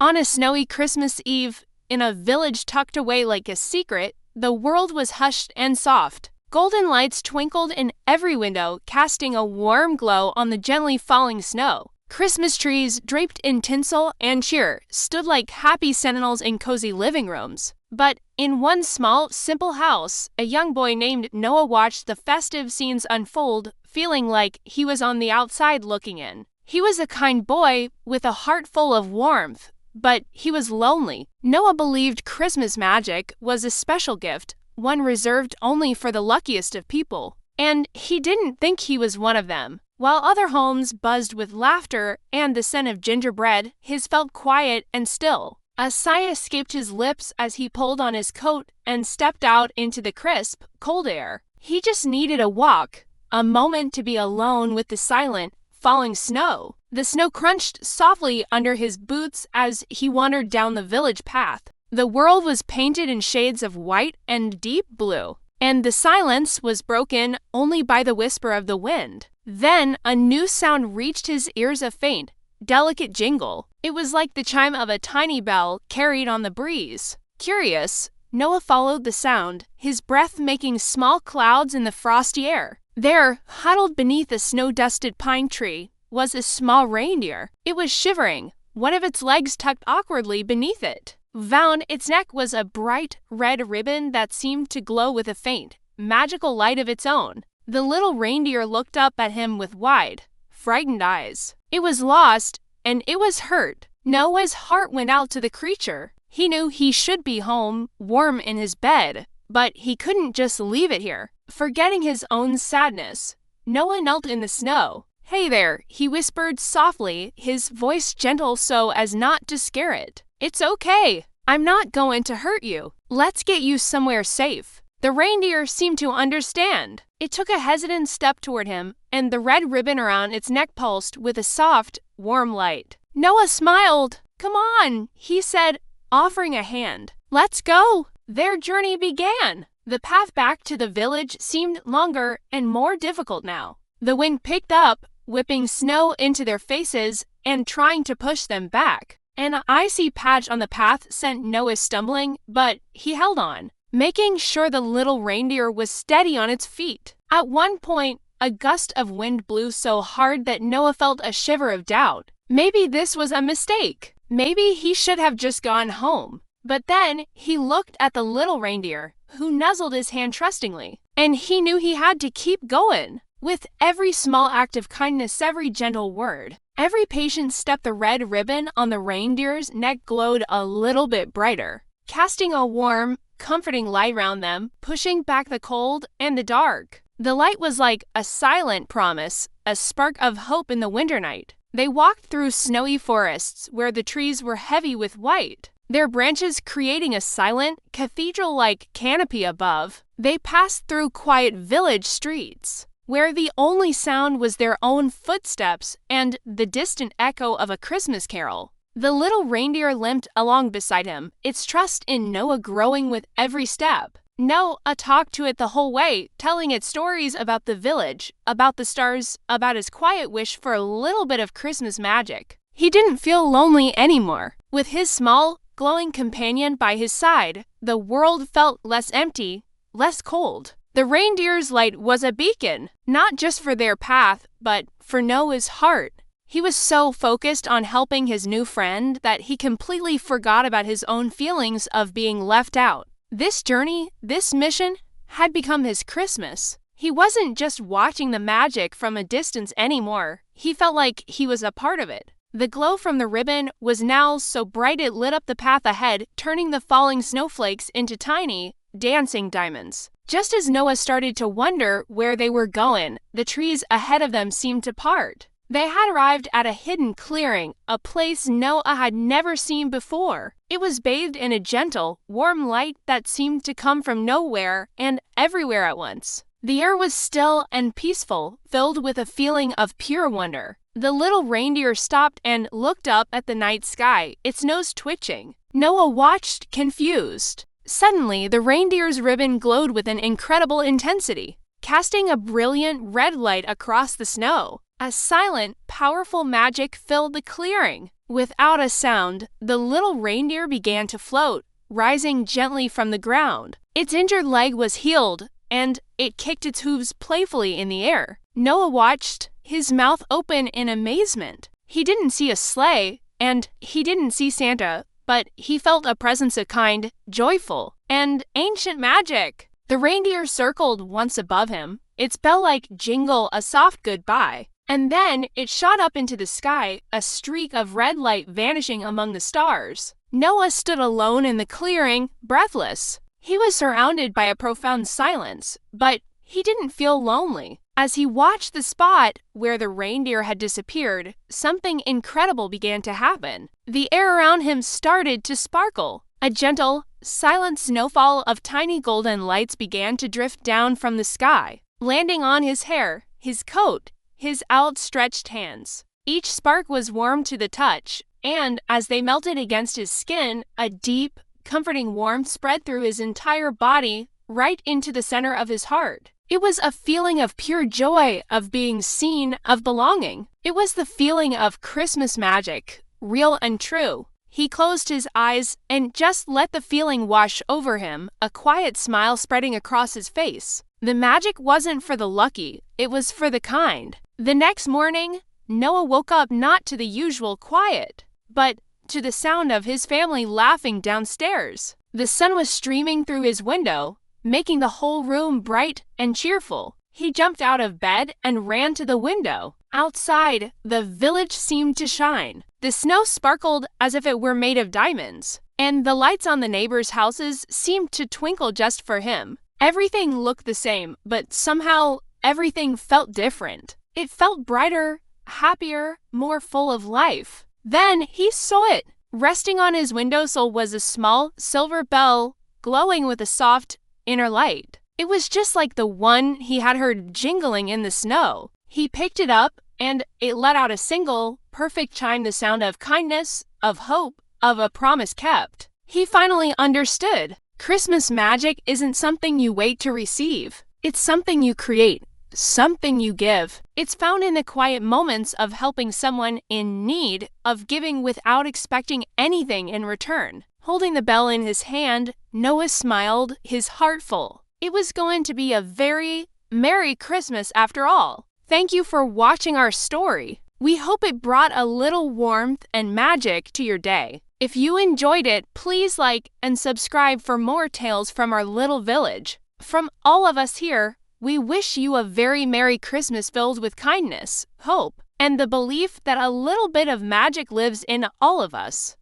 On a snowy Christmas Eve, in a village tucked away like a secret, the world was hushed and soft. Golden lights twinkled in every window, casting a warm glow on the gently falling snow. Christmas trees, draped in tinsel and cheer, stood like happy sentinels in cozy living rooms. But in one small, simple house, a young boy named Noah watched the festive scenes unfold, feeling like he was on the outside looking in. He was a kind boy with a heart full of warmth, but he was lonely. Noah believed Christmas magic was a special gift, one reserved only for the luckiest of people. And he didn't think he was one of them. While other homes buzzed with laughter and the scent of gingerbread, his felt quiet and still. A sigh escaped his lips as he pulled on his coat and stepped out into the crisp, cold air. He just needed a walk, a moment to be alone with the silent, falling snow. The snow crunched softly under his boots as he wandered down the village path. The world was painted in shades of white and deep blue, and the silence was broken only by the whisper of the wind. Then a new sound reached his ears, a faint, delicate jingle. It was like the chime of a tiny bell carried on the breeze. Curious, Noah followed the sound, his breath making small clouds in the frosty air. There, huddled beneath a snow-dusted pine tree, was a small reindeer. It was shivering, one of its legs tucked awkwardly beneath it. Round its neck was a bright red ribbon that seemed to glow with a faint, magical light of its own. The little reindeer looked up at him with wide, frightened eyes. It was lost, and it was hurt. Noah's heart went out to the creature. He knew he should be home, warm in his bed, but he couldn't just leave it here. Forgetting his own sadness, Noah knelt in the snow. "Hey there," he whispered softly, his voice gentle so as not to scare it. "It's okay. I'm not going to hurt you. Let's get you somewhere safe." The reindeer seemed to understand. It took a hesitant step toward him, and the red ribbon around its neck pulsed with a soft, warm light. Noah smiled. "Come on," he said, offering a hand. "Let's go." Their journey began. The path back to the village seemed longer and more difficult now. The wind picked up, whipping snow into their faces and trying to push them back. An icy patch on the path sent Noah stumbling, but he held on, making sure the little reindeer was steady on its feet. At one point, a gust of wind blew so hard that Noah felt a shiver of doubt. Maybe this was a mistake. Maybe he should have just gone home. But then he looked at the little reindeer, who nuzzled his hand trustingly, and he knew he had to keep going. With every small act of kindness, every gentle word, every patient step, the red ribbon on the reindeer's neck glowed a little bit brighter, casting a warm, comforting light around them, pushing back the cold and the dark. The light was like a silent promise, a spark of hope in the winter night. They walked through snowy forests where the trees were heavy with white, their branches creating a silent, cathedral-like canopy above. They passed through quiet village streets, where the only sound was their own footsteps and the distant echo of a Christmas carol. The little reindeer limped along beside him, its trust in Noah growing with every step. Noah talked to it the whole way, telling it stories about the village, about the stars, about his quiet wish for a little bit of Christmas magic. He didn't feel lonely anymore. With his small, glowing companion by his side, the world felt less empty, less cold. The reindeer's light was a beacon, not just for their path, but for Noah's heart. He was so focused on helping his new friend that he completely forgot about his own feelings of being left out. This journey, this mission, had become his Christmas. He wasn't just watching the magic from a distance anymore. He felt like he was a part of it. The glow from the ribbon was now so bright it lit up the path ahead, turning the falling snowflakes into tiny, dancing diamonds. Just as Noah started to wonder where they were going, the trees ahead of them seemed to part. They had arrived at a hidden clearing, a place Noah had never seen before. It was bathed in a gentle, warm light that seemed to come from nowhere and everywhere at once. The air was still and peaceful, filled with a feeling of pure wonder. The little reindeer stopped and looked up at the night sky, its nose twitching. Noah watched, confused. Suddenly, the reindeer's ribbon glowed with an incredible intensity, casting a brilliant red light across the snow. A silent, powerful magic filled the clearing. Without a sound, the little reindeer began to float, rising gently from the ground. Its injured leg was healed, and it kicked its hooves playfully in the air. Noah watched, his mouth open in amazement. He didn't see a sleigh, and he didn't see Santa, but he felt a presence of kind, joyful, and ancient magic. The reindeer circled once above him, its bell-like jingle a soft goodbye. And then it shot up into the sky, a streak of red light vanishing among the stars. Noah stood alone in the clearing, breathless. He was surrounded by a profound silence, but he didn't feel lonely. As he watched the spot where the reindeer had disappeared, something incredible began to happen. The air around him started to sparkle. A gentle, silent snowfall of tiny golden lights began to drift down from the sky, landing on his hair, his coat, his outstretched hands. Each spark was warm to the touch, and as they melted against his skin, a deep, comforting warmth spread through his entire body, right into the center of his heart. It was a feeling of pure joy, of being seen, of belonging. It was the feeling of Christmas magic, real and true. He closed his eyes and just let the feeling wash over him, a quiet smile spreading across his face. The magic wasn't for the lucky, it was for the kind. The next morning, Noah woke up not to the usual quiet, but to the sound of his family laughing downstairs. The sun was streaming through his window, making the whole room bright and cheerful. He jumped out of bed and ran to the window. Outside, the village seemed to shine. The snow sparkled as if it were made of diamonds, and the lights on the neighbors' houses seemed to twinkle just for him. Everything looked the same, but somehow everything felt different. It felt brighter, happier, more full of life. Then he saw it. Resting on his windowsill was a small silver bell, glowing with a soft inner light. It was just like the one he had heard jingling in the snow. He picked it up, and it let out a single, perfect chime, the sound of kindness, of hope, of a promise kept. He finally understood. Christmas magic isn't something you wait to receive. It's something you create, something you give. It's found in the quiet moments of helping someone in need, of giving without expecting anything in return. Holding the bell in his hand, Noah smiled, his heart full. It was going to be a very Merry Christmas after all. Thank you for watching our story. We hope it brought a little warmth and magic to your day. If you enjoyed it, please like and subscribe for more tales from our little village. From all of us here, we wish you a very Merry Christmas filled with kindness, hope, and the belief that a little bit of magic lives in all of us.